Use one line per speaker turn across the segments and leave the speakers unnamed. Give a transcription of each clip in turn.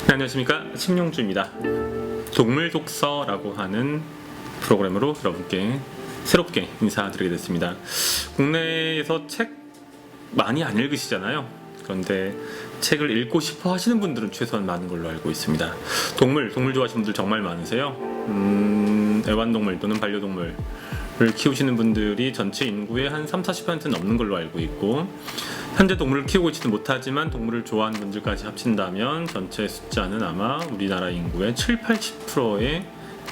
네, 안녕하십니까, 심용주입니다. 동물 독서라고 하는 프로그램으로 여러분께 새롭게 인사드리게 됐습니다. 국내에서 책 많이 안 읽으시잖아요. 그런데 책을 읽고 싶어 하시는 분들은 최소한 많은 걸로 알고 있습니다. 동물 좋아하시는 분들 정말 많으세요. 애완동물 또는 반려동물을 키우시는 분들이 전체 인구의 한 30-40% 넘는 걸로 알고 있고, 현재 동물을 키우고 있지는 못하지만 동물을 좋아하는 분들까지 합친다면 전체 숫자는 아마 우리나라 인구의 7-80%에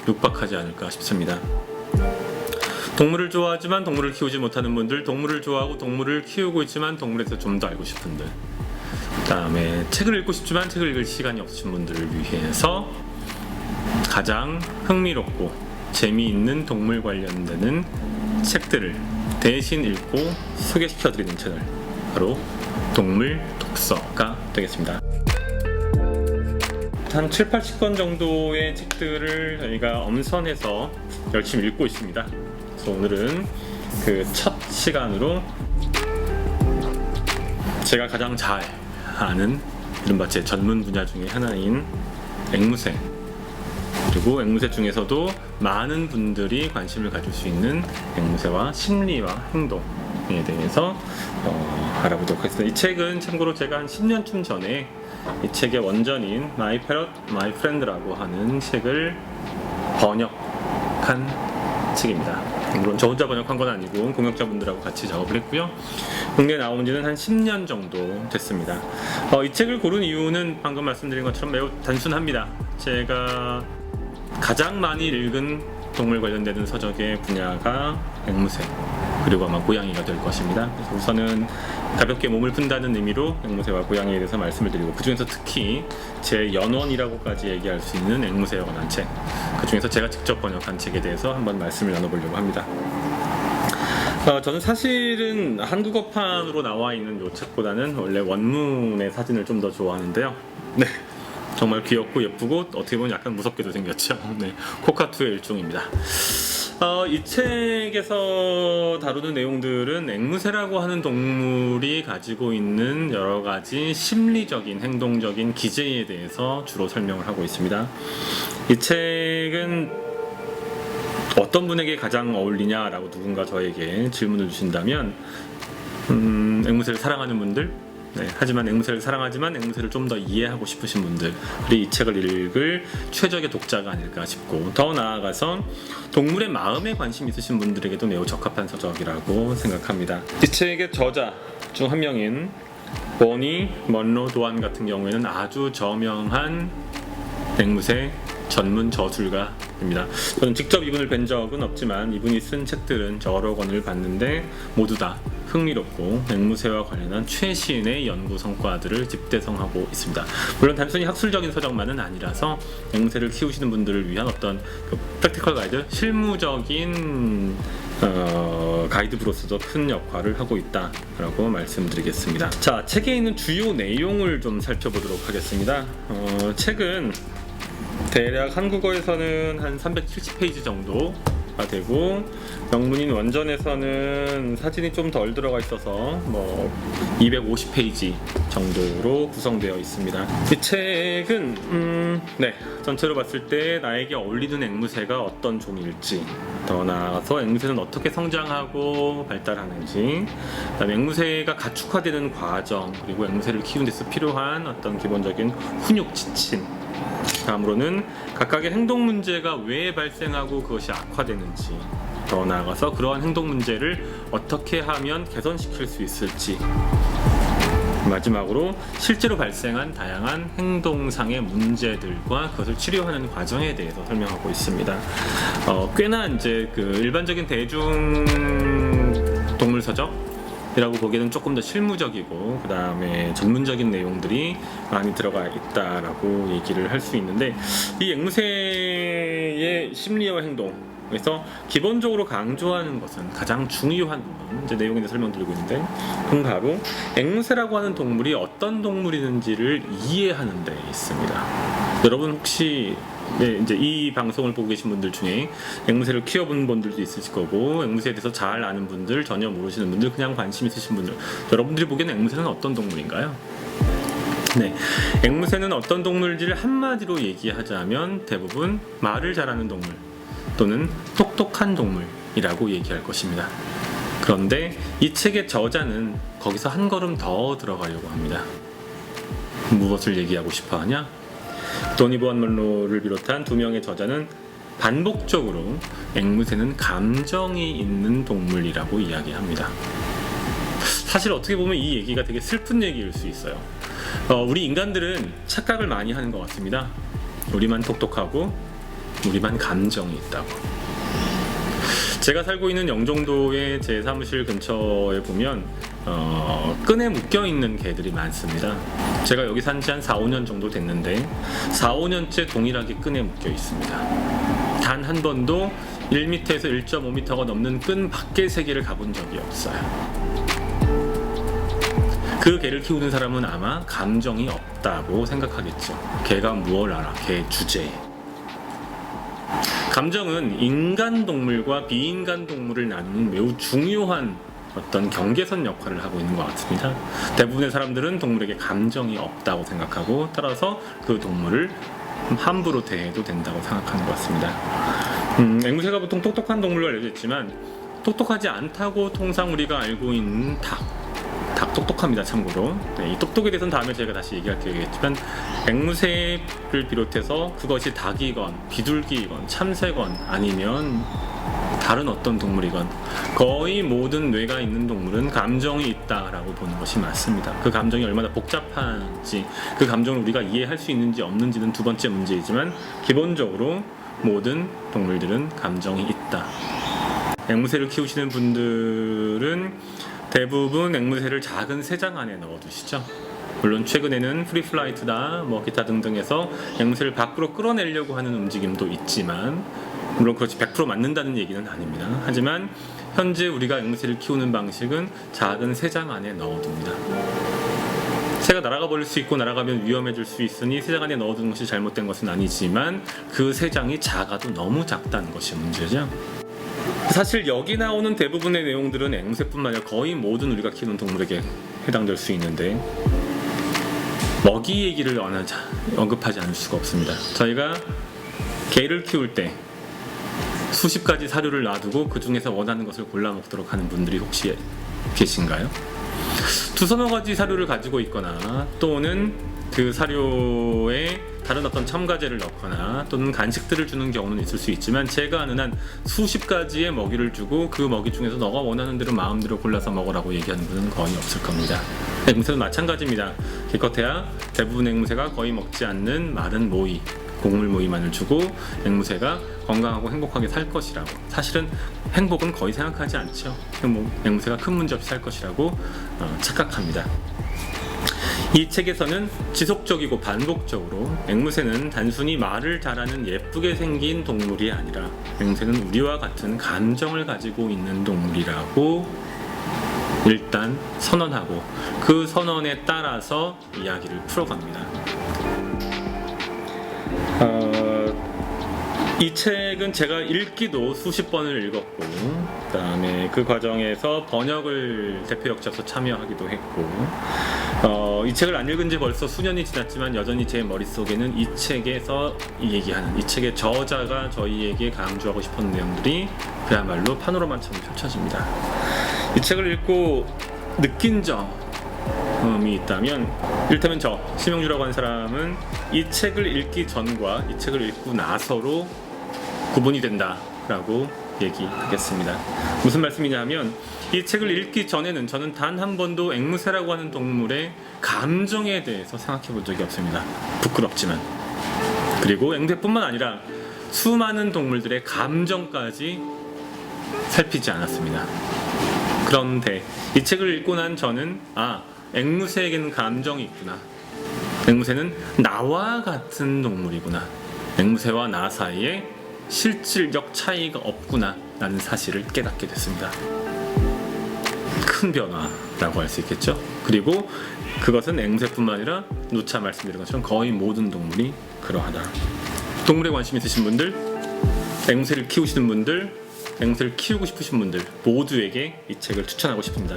육박하지 않을까 싶습니다. 동물을 좋아하지만 동물을 키우지 못하는 분들, 동물을 좋아하고 동물을 키우고 있지만 동물에 대해서 좀 더 알고 싶은 분들, 그 다음에 책을 읽고 싶지만 책을 읽을 시간이 없으신 분들을 위해서 가장 흥미롭고 재미있는 동물 관련되는 책들을 대신 읽고 소개시켜드리는 채널, 바로 동물 독서가 되겠습니다. 한 7-80권 정도의 책들을 저희가 엄선해서 열심히 읽고 있습니다. 그래서 오늘은 그 첫 시간으로 제가 가장 잘 아는 이른바 제 전문 분야 중에 하나인 앵무새, 그리고 앵무새 중에서도 많은 분들이 관심을 가질 수 있는 앵무새와 심리와 행동에 대해서 알아보도록 하겠습니다. 이 책은 참고로 제가 한 10년쯤 전에 이 책의 원전인 My Parrot, My Friend라고 하는 책을 번역한 책입니다. 물론 저 혼자 번역한 건 아니고 공역자분들하고 같이 작업을 했고요. 국내에 나온 지는 한 10년 정도 됐습니다. 이 책을 고른 이유는 방금 말씀드린 것처럼 매우 단순합니다. 제가 가장 많이 읽은 동물 관련되는 서적의 분야가 앵무새, 그리고 아마 고양이가 될 것입니다. 그래서 우선은 가볍게 몸을 푼다는 의미로 앵무새와 고양이에 대해서 말씀을 드리고, 그 중에서 특히 제 연원이라고까지 얘기할 수 있는 앵무새에 관한 책, 그 중에서 제가 직접 번역한 책에 대해서 한번 말씀을 나눠보려고 합니다. 저는 사실은 한국어판으로 나와 있는 이 책보다는 원래 원문의 사진을 좀 더 좋아하는데요. 네, 정말 귀엽고 예쁘고 어떻게 보면 약간 무섭게도 생겼죠. 네, 코카투의 일종입니다. 이 책에서 다루는 내용들은 앵무새라고 하는 동물이 가지고 있는 여러 가지 심리적인, 행동적인 기제에 대해서 주로 설명을 하고 있습니다. 이 책은 어떤 분에게 가장 어울리냐라고 누군가 저에게 질문을 주신다면, 앵무새를 사랑하는 분들, 네, 하지만 앵무새를 사랑하지만 앵무새를 좀 더 이해하고 싶으신 분들이 이 책을 읽을 최적의 독자가 아닐까 싶고, 더 나아가서 동물의 마음에 관심 있으신 분들에게도 매우 적합한 서적이라고 생각합니다. 이 책의 저자 중 한 명인 버니 먼로 도안 같은 경우에는 아주 저명한 앵무새 전문 저술가입니다. 저는 직접 이분을 뵌 적은 없지만 이분이 쓴 책들은 여러 권을 봤는데 모두 다 흥미롭고 앵무새와 관련한 최신의 연구 성과들을 집대성하고 있습니다. 물론 단순히 학술적인 서적만은 아니라서 앵무새를 키우시는 분들을 위한 어떤 프랙티컬 가이드, 실무적인 가이드부로서도 큰 역할을 하고 있다라고 말씀드리겠습니다. 자, 책에 있는 주요 내용을 좀 살펴보도록 하겠습니다. 책은 대략 한국어에서는 한 370페이지 정도가 되고, 영문인 원전에서는 사진이 좀 덜 들어가 있어서 250페이지 정도로 구성되어 있습니다. 이 책은 전체로 봤을 때 나에게 어울리는 앵무새가 어떤 종일지, 더 나아가서 앵무새는 어떻게 성장하고 발달하는지, 그다음에 앵무새가 가축화되는 과정, 그리고 앵무새를 키우는 데서 필요한 어떤 기본적인 훈육 지침, 다음으로는 각각의 행동 문제가 왜 발생하고 그것이 악화되는지, 더 나아가서 그러한 행동 문제를 어떻게 하면 개선시킬 수 있을지, 마지막으로 실제로 발생한 다양한 행동상의 문제들과 그것을 치료하는 과정에 대해서 설명하고 있습니다. 꽤나 이제 그 일반적인 대중 동물 서적이라고 보기에는 조금 더 실무적이고, 그 다음에 전문적인 내용들이 많이 들어가 있다라고 얘기를 할 수 있는데, 이 앵무새의 심리와 행동, 그래서 기본적으로 강조하는 것은, 가장 중요한 부분, 이제 내용에 대해 설명드리고 있는데, 그건 바로 앵무새라고 하는 동물이 어떤 동물이는지를 이해하는 데 있습니다. 여러분 혹시 이제 이 방송을 보고 계신 분들 중에 앵무새를 키워본 분들도 있으실 거고, 앵무새에 대해서 잘 아는 분들, 전혀 모르시는 분들, 그냥 관심 있으신 분들, 여러분들이 보기에는 앵무새는 어떤 동물인가요? 네, 앵무새는 어떤 동물인지를 한마디로 얘기하자면 대부분 말을 잘하는 동물 또는 똑똑한 동물이라고 얘기할 것입니다. 그런데 이 책의 저자는 거기서 한 걸음 더 들어가려고 합니다. 무엇을 얘기하고 싶어 하냐? 도니 보안 먼로를 비롯한 두 명의 저자는 반복적으로 앵무새는 감정이 있는 동물이라고 이야기합니다. 사실 어떻게 보면 이 얘기가 되게 슬픈 얘기일 수 있어요. 우리 인간들은 착각을 많이 하는 것 같습니다. 우리만 똑똑하고 우리만 감정이 있다고. 제가 살고 있는 영종도의 제 사무실 근처에 보면 끈에 묶여있는 개들이 많습니다. 제가 여기 산 지 한 4-5년 정도 됐는데 4-5년째 동일하게 끈에 묶여 있습니다. 단 한 번도 1m에서 1.5m가 넘는 끈 밖의 세계를 가본 적이 없어요. 그 개를 키우는 사람은 아마 감정이 없다고 생각하겠죠. 개가 무엇을 알아? 개 주제에. 감정은 인간 동물과 비인간 동물을 나누는 매우 중요한 어떤 경계선 역할을 하고 있는 것 같습니다. 대부분의 사람들은 동물에게 감정이 없다고 생각하고 따라서 그 동물을 함부로 대해도 된다고 생각하는 것 같습니다. 앵무새가 보통 똑똑한 동물로 알려져 있지만 똑똑하지 않다고 통상 우리가 알고 있는 닭 똑똑합니다. 참고로 이 똑똑에 대해서는 다음에 제가 다시 얘기할 계획이겠지만 앵무새를 비롯해서 그것이 닭이건 비둘기이건 참새건 아니면 다른 어떤 동물이건 거의 모든 뇌가 있는 동물은 감정이 있다라고 보는 것이 맞습니다. 그 감정이 얼마나 복잡한지 그 감정을 우리가 이해할 수 있는지 없는지는 두 번째 문제이지만 기본적으로 모든 동물들은 감정이 있다. 앵무새를 키우시는 분들은 대부분 앵무새를 작은 새장 안에 넣어두시죠. 물론 최근에는 프리플라이트다 기타 등등해서 앵무새를 밖으로 끌어내려고 하는 움직임도 있지만 물론 그렇지 100% 맞는다는 얘기는 아닙니다. 하지만 현재 우리가 앵무새를 키우는 방식은 작은 새장 안에 넣어둡니다. 새가 날아가 버릴 수 있고 날아가면 위험해질 수 있으니 새장 안에 넣어두는 것이 잘못된 것은 아니지만 그 새장이 작아도 너무 작다는 것이 문제죠. 사실 여기 나오는 대부분의 내용들은 앵무새뿐만 아니라 거의 모든 우리가 키우는 동물에게 해당될 수 있는데 먹이 얘기를 언급하지 않을 수가 없습니다. 저희가 개를 키울 때 수십 가지 사료를 놔두고 그 중에서 원하는 것을 골라 먹도록 하는 분들이 혹시 계신가요? 두서너 가지 사료를 가지고 있거나 또는 그 사료에 다른 어떤 첨가제를 넣거나 또는 간식들을 주는 경우는 있을 수 있지만 제가 아는 한 수십 가지의 먹이를 주고 그 먹이 중에서 너가 원하는 대로 마음대로 골라서 먹으라고 얘기하는 분은 거의 없을 겁니다. 앵무새는 마찬가지입니다. 기껏해야 대부분 앵무새가 거의 먹지 않는 마른 모이, 곡물 모이만을 주고 앵무새가 건강하고 행복하게 살 것이라고. 사실은 행복은 거의 생각하지 않죠. 앵무새가 큰 문제 없이 살 것이라고 착각합니다. 이 책에서는 지속적이고 반복적으로 앵무새는 단순히 말을 잘하는 예쁘게 생긴 동물이 아니라 앵무새는 우리와 같은 감정을 가지고 있는 동물이라고 일단 선언하고 그 선언에 따라서 이야기를 풀어갑니다. 이 책은 제가 읽기도 수십 번을 읽었고 그 다음에 그 과정에서 번역을 대표 역자서 참여하기도 했고 이 책을 안 읽은 지 벌써 수년이 지났지만 여전히 제 머릿속에는 이 책에서 얘기하는 이 책의 저자가 저희에게 강조하고 싶은 내용들이 그야말로 파노라마처럼 펼쳐집니다. 이 책을 읽고 느낀 점이 있다면 이를테면 저 심영주라고 하는 사람은 이 책을 읽기 전과 이 책을 읽고 나서로 구분이 된다라고 얘기하겠습니다. 무슨 말씀이냐면 이 책을 읽기 전에는 저는 단 한 번도 앵무새라고 하는 동물의 감정에 대해서 생각해 본 적이 없습니다. 부끄럽지만. 그리고 앵무새뿐만 아니라 수많은 동물들의 감정까지 살피지 않았습니다. 그런데 이 책을 읽고 난 저는 앵무새에게는 감정이 있구나. 앵무새는 나와 같은 동물이구나. 앵무새와 나 사이에 실질적 차이가 없구나 라는 사실을 깨닫게 됐습니다. 큰 변화라고 할 수 있겠죠. 그리고 그것은 앵무새뿐만 아니라 누차 말씀드린 것처럼 거의 모든 동물이 그러하다. 동물에 관심 있으신 분들, 앵무새를 키우시는 분들 앵무새를 키우고 싶으신 분들 모두에게 이 책을 추천하고 싶습니다.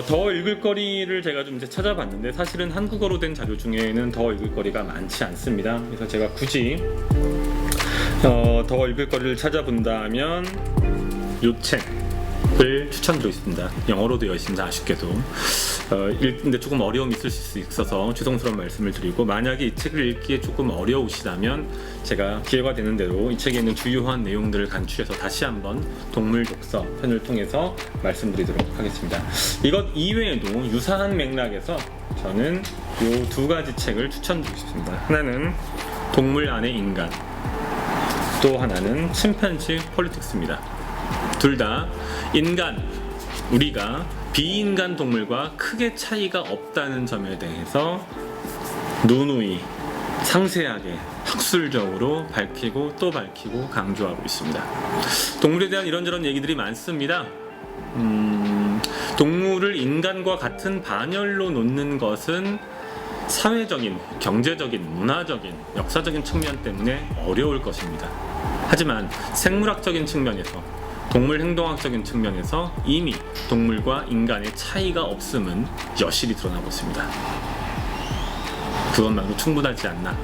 더 읽을 거리를 제가 좀 이제 찾아봤는데 사실은 한국어로 된 자료 중에는 더 읽을 거리가 많지 않습니다. 그래서 제가 굳이 더 읽을 거리를 찾아본다면 이 책을 추천드리겠습니다. 영어로 되어 있습니다. 아쉽게도 읽는데 조금 어려움이 있을 수 있어서 죄송스러운 말씀을 드리고, 만약에 이 책을 읽기에 조금 어려우시다면 제가 기회가 되는 대로 이 책에 있는 주요한 내용들을 간추려서 다시 한번 동물 독서 편을 통해서 말씀드리도록 하겠습니다. 이것 이외에도 유사한 맥락에서 저는 이 두 가지 책을 추천드리고 싶습니다. 하나는 동물 안의 인간, 또 하나는 침팬지 폴리틱스입니다. 둘 다 인간, 우리가 비인간 동물과 크게 차이가 없다는 점에 대해서 누누이 상세하게 학술적으로 밝히고 또 밝히고 강조하고 있습니다. 동물에 대한 이런저런 얘기들이 많습니다. 동물을 인간과 같은 반열로 놓는 것은 사회적인, 경제적인, 문화적인, 역사적인 측면 때문에 어려울 것입니다. 하지만 생물학적인 측면에서, 동물 행동학적인 측면에서 이미 동물과 인간의 차이가 없음은 여실히 드러나고 있습니다. 그것만으로 충분하지 않나.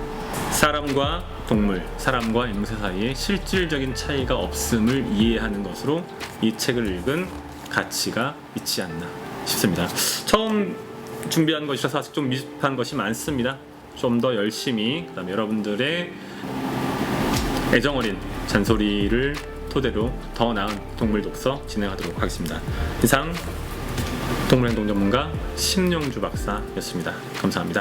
사람과 동물, 사람과 앵무새 사이에 실질적인 차이가 없음을 이해하는 것으로 이 책을 읽은 가치가 있지 않나 싶습니다. 처음 준비한 것이라서 아직 좀 미흡한 것이 많습니다. 좀 더 열심히, 그다음에 여러분들의 애정어린 잔소리를 토대로 더 나은 동물 독서 진행하도록 하겠습니다. 이상 동물행동 전문가 심영주 박사였습니다. 감사합니다.